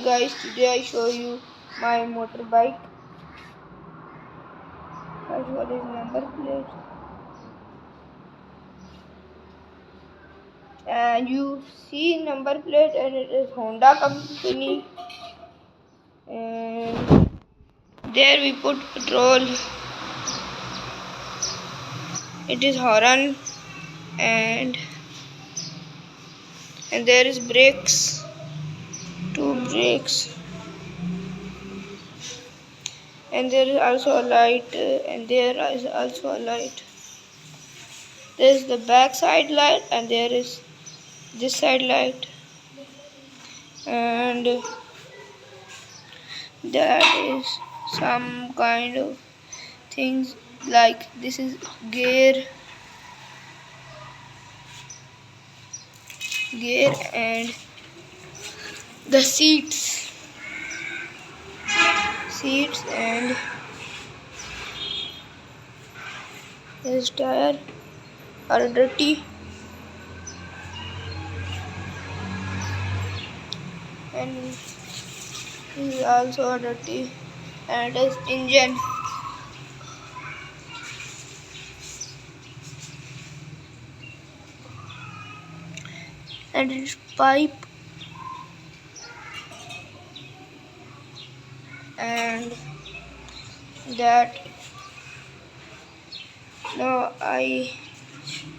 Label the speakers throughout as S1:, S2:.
S1: guys, today I show you my motorbike. First, what is number plate? And you see number plate, and it is Honda company. And there we put petrol. It is horn, and there is brakes, two brakes. And there is also a light, and there is also a light. There is the back side light, and there is this side light, and that is some kind of things like this is gear, and the seats, and this tire are dirty, and this is also dirty, and it is engine. And its pipe, and that now and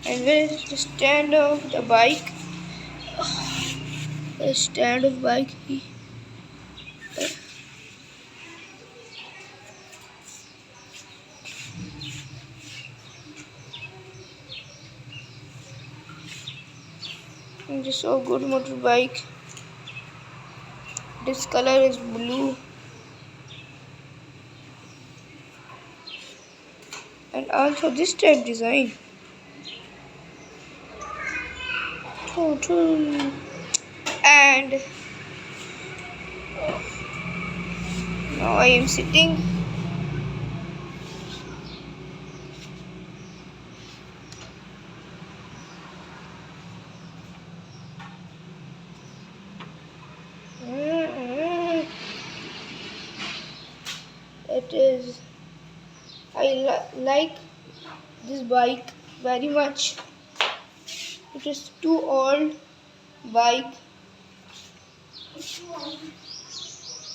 S1: where is the stand of the bike? The stand of bike. It is so good motorbike. This color is blue, and also this type design. And now I am sitting. It is. I like this bike very much. It is too old bike.